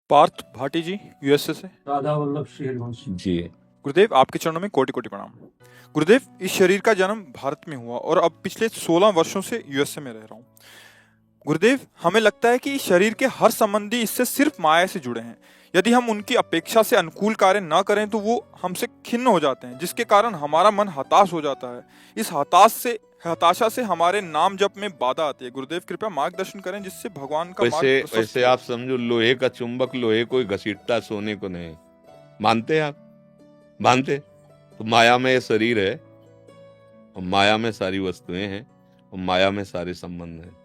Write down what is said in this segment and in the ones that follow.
पार्थ भाटी जी, USA से। राधा वल्लभ शेरवंशी जी। गुरुदेव, आपके चरणों में कोटि कोटि प्रणाम। गुरुदेव, इस शरीर का जन्म भारत में हुआ और अब पिछले 16 वर्षों से यूएसए में रह रहा हूँ। गुरुदेव, हमें लगता है कि इस शरीर के हर संबंधी इससे सिर्फ माया से जुड़े हैं। यदि हम उनकी अपेक्षा से अनुकूल कार्य न करें तो वो हमसे खिन्न हो जाते हैं, जिसके कारण हमारा मन हताश हो जाता है। इस हताशा से हमारे नाम जप में बाधा आती है। गुरुदेव, कृपया मार्गदर्शन करें जिससे भगवान का मार्ग वैसे प्रशस्त वैसे हो। आप समझो, लोहे का चुंबक लोहे को ही घसीटता, सोने को नहीं। मानते हैं आप? मानते? तो माया में ये शरीर है और माया में सारी वस्तुएं हैं और माया में सारे संबंध हैं।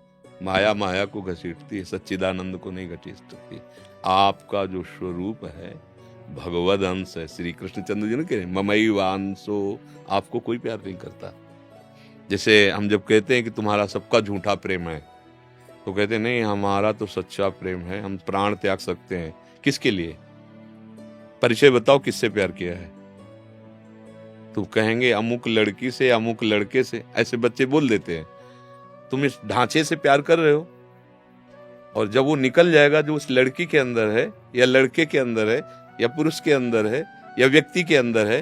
माया माया को घसीटती है, सच्चिदानंद को नहीं घसीट सकती। आपका जो स्वरूप है भगवद अंश है। श्री कृष्णचंद्र जी ने कहे ममई वांसो, आपको कोई प्यार नहीं करता। जैसे हम जब कहते हैं कि तुम्हारा सबका झूठा प्रेम है, तो कहते नहीं, हमारा तो सच्चा प्रेम है, हम प्राण त्याग सकते हैं। किसके लिए? परिचय बताओ, किससे प्यार किया है? तो कहेंगे अमुक लड़की से, अमुक लड़के से। ऐसे बच्चे बोल देते हैं। तुम इस ढांचे से प्यार कर रहे हो, और जब वो निकल जाएगा जो उस लड़की के अंदर है या लड़के के अंदर है या पुरुष के अंदर है या व्यक्ति के अंदर है,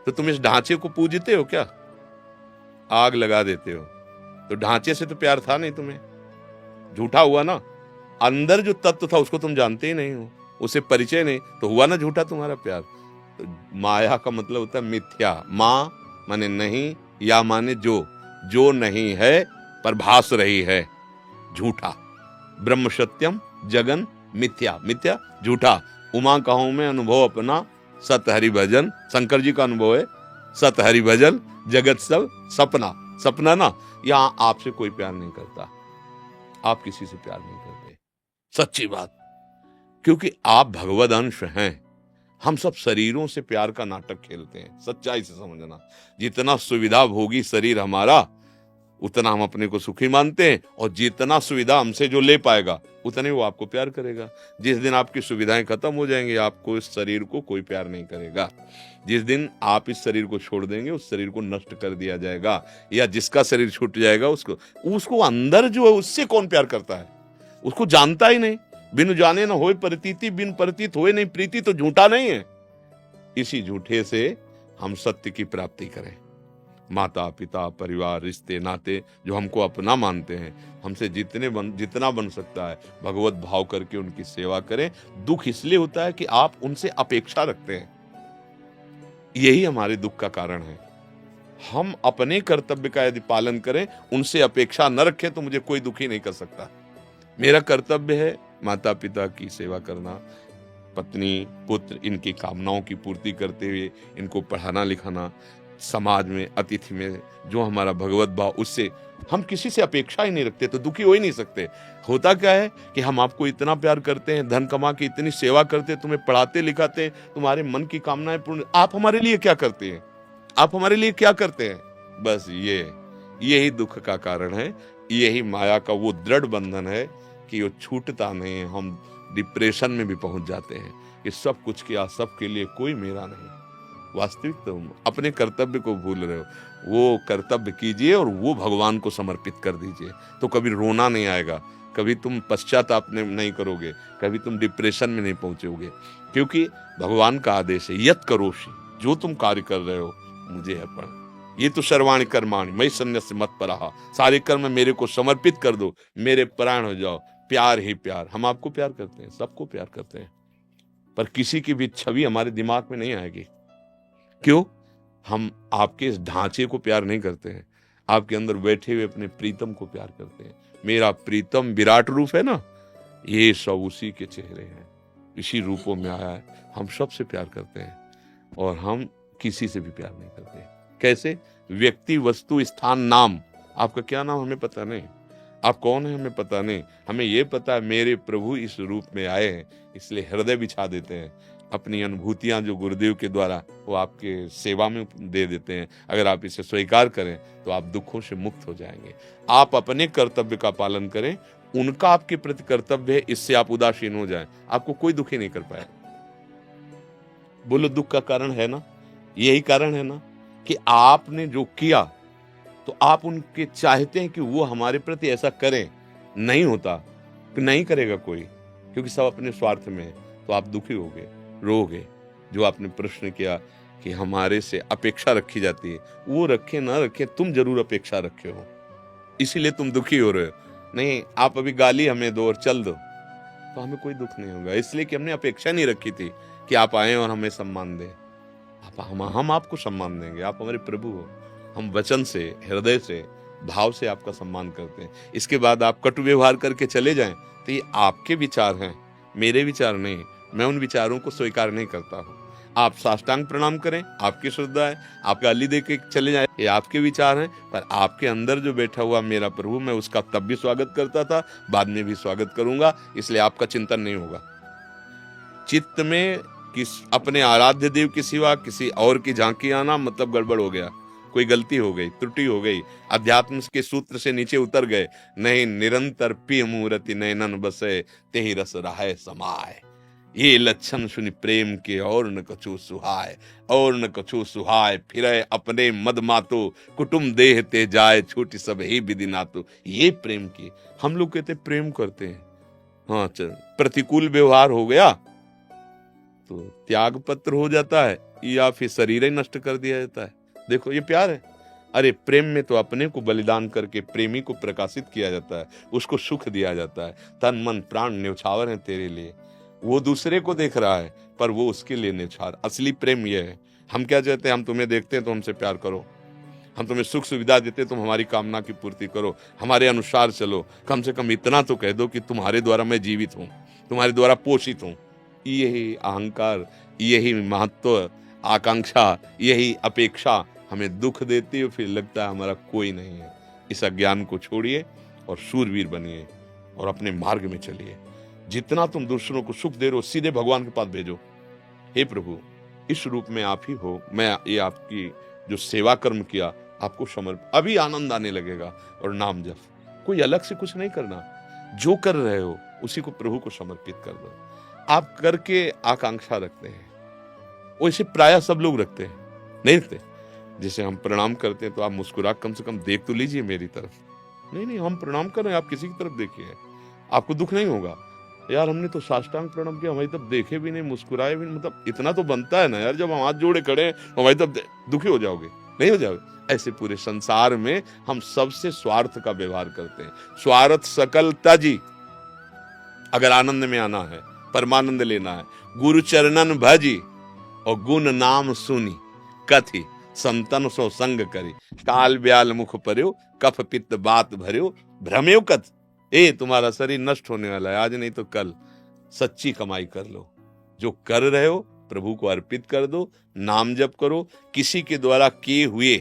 तो तुम इस ढांचे को पूजते हो क्या? आग लगा देते हो। तो ढांचे से तो प्यार था नहीं, तुम्हें झूठा हुआ ना। अंदर जो तत्व था उसको तुम जानते ही नहीं हो, उसे परिचय नहीं, तो हुआ ना झूठा तुम्हारा प्यार। तो माया का मतलब होता है मिथ्या। माँ माने नहीं, या माने जो नहीं है पर भास रही है, झूठा। ब्रह्म सत्यम जगन मिथ्या, मिथ्या झूठा। उमा कहूं में अनुभव अपना, सत हरि भजन। शंकर जी का अनुभव है, सत हरि भजन जगत सब सपना। सपना ना, यहां आपसे कोई प्यार नहीं करता, आप किसी से प्यार नहीं करते। सच्ची बात, क्योंकि आप भगवद अंश हैं। हम सब शरीरों से प्यार का नाटक खेलते हैं। सच्चाई से समझना, जितना सुविधा भोगी शरीर हमारा उतना हम अपने को सुखी मानते हैं, और जितना सुविधा हमसे जो ले पाएगा उतने वो आपको प्यार करेगा। जिस दिन आपकी सुविधाएं खत्म हो जाएंगी, आपको इस शरीर को कोई प्यार नहीं करेगा। जिस दिन आप इस शरीर को छोड़ देंगे, उस शरीर को नष्ट कर दिया जाएगा, या जिसका शरीर छूट जाएगा उसको अंदर जो है उससे कौन प्यार करता है? उसको जानता ही नहीं। बिन जाने न होए प्रतीति, बिन प्रतीत होए नहीं प्रीति। तो झूठा नहीं है। इसी झूठे से हम सत्य की प्राप्ति करें। माता पिता परिवार रिश्ते नाते जो हमको अपना मानते हैं, हमसे जितना बन सकता है भगवत भाव करके उनकी सेवा करें। दुख इसलिए होता है कि आप उनसे अपेक्षा रखते हैं, यही हमारे दुख का कारण है। हम अपने कर्तव्य का यदि पालन करें, उनसे अपेक्षा न रखें, तो मुझे कोई दुखी नहीं कर सकता। मेरा कर्तव्य है माता पिता की सेवा करना, पत्नी पुत्र इनकी कामनाओं की पूर्ति करते हुए इनको पढ़ाना लिखाना, समाज में अतिथि में जो हमारा भगवत भाव, उससे हम किसी से अपेक्षा ही नहीं रखते, तो दुखी हो ही नहीं सकते। होता क्या है कि हम आपको इतना प्यार करते हैं, धन कमा के इतनी सेवा करते, तुम्हें पढ़ाते लिखाते, तुम्हारे मन की कामनाएं पूर्ण, आप हमारे लिए क्या करते हैं? आप हमारे लिए क्या करते हैं? बस यही दुख का कारण है। यही माया का वो दृढ़ बंधन है कि वो छूटता नहीं है। हम डिप्रेशन में भी पहुंच जाते हैं कि सब कुछ किया, सबके लिए, कोई मेरा नहीं। वास्तविक तो अपने कर्तव्य को भूल रहे हो। वो कर्तव्य कीजिए और वो भगवान को समर्पित कर दीजिए, तो कभी रोना नहीं आएगा, कभी तुम पश्चाताप नहीं करोगे, कभी तुम डिप्रेशन में नहीं पहुंचोगे। क्योंकि भगवान का आदेश है, यत करोषि, जो तुम कार्य कर रहे हो मुझे अर्पण। ये तो सर्वाणि कर्माणि मयि सन्न्यस्य मत्परः, सारे कर्म मेरे को समर्पित कर दो, मेरे प्राण हो जाओ। प्यार ही प्यार। हम आपको प्यार करते हैं, सबको प्यार करते हैं, पर किसी की भी छवि हमारे दिमाग में नहीं आएगी। क्यों? हम आपके इस ढांचे को प्यार नहीं करते हैं, आपके अंदर बैठे हुए अपने प्रीतम को प्यार करते हैं। मेरा प्रीतम विराट रूप है ना, ये सब उसी के चेहरे हैं, इसी रूपों में आया है। हम सबसे प्यार करते हैं और हम किसी से भी प्यार नहीं करते। कैसे? व्यक्ति वस्तु स्थान नाम। आपका क्या नाम हमें पता नहीं, आप कौन है हमें पता नहीं। हमें ये पता है मेरे प्रभु इस रूप में आए हैं, इसलिए हृदय बिछा देते हैं। अपनी अनुभूतियां जो गुरुदेव के द्वारा वो आपके सेवा में दे देते हैं, अगर आप इसे स्वीकार करें तो आप दुखों से मुक्त हो जाएंगे। आप अपने कर्तव्य का पालन करें, उनका आपके प्रति कर्तव्य है, इससे आप उदासीन हो जाएं, आपको कोई दुखी नहीं कर पाए। बोलो, दुख का कारण है ना, यही कारण है ना कि आपने जो किया, तो आप उनके चाहते हैं कि वो हमारे प्रति ऐसा करें। नहीं होता, नहीं करेगा कोई, क्योंकि सब अपने स्वार्थ में है। तो आप दुखी होगे, रोगे। जो आपने प्रश्न किया कि हमारे से अपेक्षा रखी जाती है, वो रखे ना रखे, तुम जरूर अपेक्षा रखे हो, इसीलिए तुम दुखी हो रहे हो। नहीं, आप अभी गाली हमें दो और चल दो तो हमें कोई दुख नहीं होगा, इसलिए कि हमने अपेक्षा नहीं रखी थी कि आप आए और हमें सम्मान दें। हम आपको सम्मान देंगे, आप हमारे प्रभु हो। हम वचन से, हृदय से, भाव से आपका सम्मान करते हैं। इसके बाद आप कटु व्यवहार करके चले जाएं तो ये आपके विचार हैं, मेरे विचार नहीं। मैं उन विचारों को स्वीकार नहीं करता हूँ। आप साष्टांग प्रणाम करें, आपकी श्रद्धा है। आप गाली दे के चले जाएं, ये आपके विचार हैं। पर आपके अंदर जो बैठा हुआ मेरा प्रभु, मैं उसका तब भी स्वागत करता था, बाद में भी स्वागत करूंगा, इसलिए आपका चिंतन नहीं होगा। चित्त में अपने आराध्य देव के सिवा किसी और की झांकी आना मतलब गड़बड़ हो गया, कोई गलती हो गई, त्रुटि हो गई, अध्यात्म के सूत्र से नीचे उतर गए। नहीं, निरंतर पिय मूर्ति नयनन बसे, तेहि रस रहाय समाय। ये लक्षण सुनि प्रेम के और न कछु सुहाय, और न कछु सुहाय। फिरे अपने मद मातो, कुटुम देह ते जाए, छोटी सब ही विधि नातो। ये प्रेम की हम लोग कहते प्रेम करते हैं। हाँ, प्रतिकूल व्यवहार हो गया तो त्याग पत्र हो जाता है, या फिर शरीर ही नष्ट कर दिया जाता है। देखो, ये प्यार है। अरे प्रेम में तो अपने को बलिदान करके प्रेमी को प्रकाशित किया जाता है, उसको सुख दिया जाता है। तन मन प्राण न्यौछावर है तेरे लिए। वो दूसरे को देख रहा है पर वो उसके लिए न्यौछावर। असली प्रेम ये है। हम क्या चाहते हैं? हम तुम्हें देखते हैं तो हमसे प्यार करो, हम तुम्हें सुख सुविधा देते तुम हमारी कामना की पूर्ति करो, हमारे अनुसार चलो। कम से कम इतना तो कह दो कि तुम्हारे द्वारा मैं जीवित हूँ, तुम्हारे द्वारा पोषित हूँ। यही अहंकार, यही महत्व, आकांक्षा, यही अपेक्षा हमें दुख देती है। फिर लगता है हमारा कोई नहीं है। इस अज्ञान को छोड़िए और शूरवीर बनिए और अपने मार्ग में चलिए। जितना तुम दूसरों को सुख दे रहे हो, सीधे भगवान के पास भेजो। हे प्रभु, इस रूप में आप ही हो। मैं ये आपकी जो सेवा कर्म किया आपको समर्पित। अभी आनंद आने लगेगा। और नाम जप, कोई अलग से कुछ नहीं करना, जो कर रहे हो उसी को प्रभु को समर्पित कर दो। आप करके आकांक्षा रखते हैं, वैसे प्राय सब लोग रखते हैं, नहीं रखते? जैसे हम प्रणाम करते हैं तो आप मुस्कुरा, कम से कम देख तो लीजिए मेरी तरफ। नहीं, हम प्रणाम कर रहे हैं, आप किसी की तरफ देखिए, आपको दुख नहीं होगा। यार हमने तो साष्टांग प्रणाम किया, हमारी तब देखे भी नहीं, मुस्कुराए भी नहीं, मतलब इतना तो बनता है ना यार। जब हम हाथ जोड़े खड़े हैं तो हमारी तब दुखी हो जाओगे? नहीं हो जाओगे? ऐसे पूरे संसार में हम सबसे स्वार्थ का व्यवहार करते हैं। स्वार्थ सकल त्याजी। अगर आनंद में आना है, परमानंद लेना है, गुरु चरणन भजी और गुण नाम सुनी, कथी संतन सो संग करी। काल ब्याल मुख पर्यो, कफ पित्त बात भर्यो, भ्रमेव कथ। तुम्हारा शरीर नष्ट होने वाला है, आज नहीं तो कल। सच्ची कमाई कर लो, जो कर रहे हो प्रभु को अर्पित कर दो। नाम जप करो। किसी के द्वारा किए हुए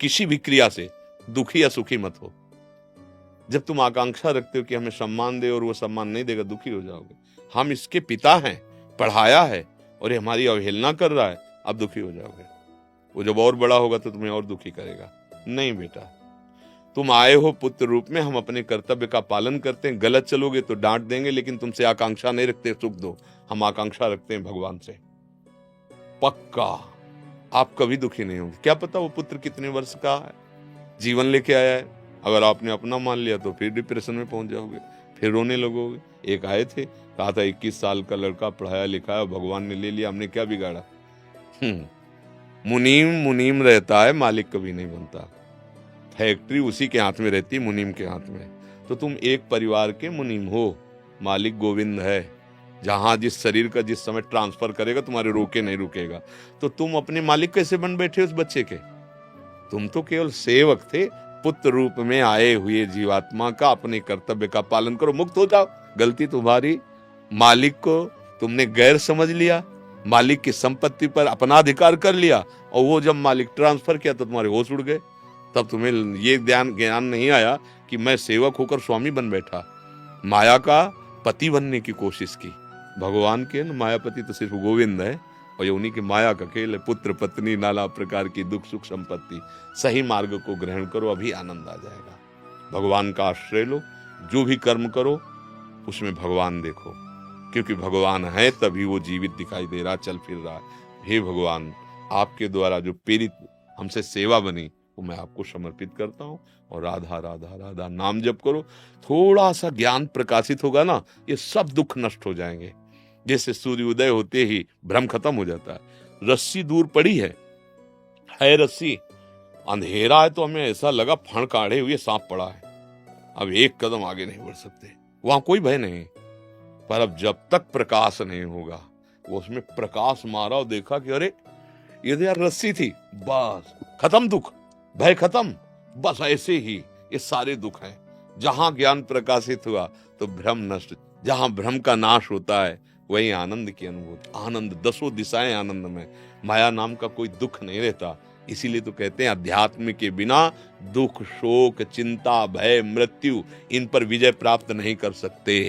किसी भी क्रिया से दुखी या सुखी मत हो। जब तुम आकांक्षा रखते हो कि हमें सम्मान दे और वो सम्मान नहीं देगा, दुखी हो जाओगे। हम इसके पिता हैं, पढ़ाया है, और ये हमारी अवहेलना कर रहा है, अब दुखी हो जाओगे। वो जब और बड़ा होगा तो तुम्हें और दुखी करेगा। नहीं बेटा, तुम आए हो पुत्र रूप में, हम अपने कर्तव्य का पालन करते हैं। गलत चलोगे तो डांट देंगे, लेकिन तुमसे आकांक्षा नहीं रखते सुख दो, हम आकांक्षा रखते हैं भगवान से। पक्का आप कभी दुखी नहीं होंगे। क्या पता वो पुत्र कितने वर्ष का है, जीवन लेके आया है। अगर आपने अपना मान लिया तो फिर डिप्रेशन में पहुंच जाओगे, फिर रोने लगोगे। एक आए थे, कहा था 21 साल का लड़का पढ़ाया लिखाया, भगवान ने ले लिया, हमने क्या बिगाड़ा। मुनीम रहता है, मालिक कभी नहीं बनता। फैक्ट्री उसी के हाथ में रहती, मुनीम के हाथ में। तो तुम एक परिवार के मुनीम हो, मालिक गोविंद है। जहां जिस शरीर का जिस समय ट्रांसफर करेगा, तुम्हारे रोके नहीं रुकेगा। तो तुम अपने मालिक कैसे बन बैठे उस बच्चे के? तुम तो केवल सेवक थे। पुत्र रूप में आए हुए जीवात्मा का अपने कर्तव्य का पालन करो, मुक्त हो जाओ। गलती तुम्हारी, मालिक को तुमने गैर समझ लिया, मालिक की संपत्ति पर अपना अधिकार कर लिया, और वो जब मालिक ट्रांसफर किया तो तुम्हारे होश उड़ गए। तब तुम्हें ये ज्ञान नहीं आया कि मैं सेवक होकर स्वामी बन बैठा, माया का पति बनने की कोशिश की। भगवान के मायापति तो सिर्फ गोविंद है, और ये उन्हीं की माया का खेल है। पुत्र पत्नी नाना प्रकार की दुख सुख संपत्ति। सही मार्ग को ग्रहण करो, अभी आनंद आ जाएगा। भगवान का आश्रय लो, जो भी कर्म करो उसमें भगवान देखो, क्योंकि भगवान है तभी वो जीवित दिखाई दे रहा, चल फिर रहा। हे भगवान, आपके द्वारा जो प्रेरित हमसे सेवा बनी वो मैं आपको समर्पित करता हूँ। और राधा राधा राधा नाम जप करो। थोड़ा सा ज्ञान प्रकाशित होगा ना, ये सब दुख नष्ट हो जाएंगे। जैसे सूर्योदय होते ही भ्रम खत्म हो जाता है। रस्सी दूर पड़ी है रस्सी, अंधेरा है तो हमें ऐसा लगा फण काढ़े हुए सांप पड़ा है, अब एक कदम आगे नहीं बढ़ सकते, वहां कोई भय नहीं। पर अब जब तक प्रकाश नहीं होगा, वो उसमें प्रकाश मारा और देखा कि अरे ये तो यार रस्सी थी, बस खत्म दुख, भय खत्म। बस ऐसे ही ये सारे दुख हैं। जहां ज्ञान प्रकाशित हुआ तो भ्रम नष्ट, जहां भ्रम का नाश होता है वही आनंद की अनुभूति। आनंद, दसों दिशाएं आनंद में, माया नाम का कोई दुख नहीं रहता। इसीलिए तो कहते हैं अध्यात्म के बिना दुख, शोक, चिंता, भय, मृत्यु इन पर विजय प्राप्त नहीं कर सकते।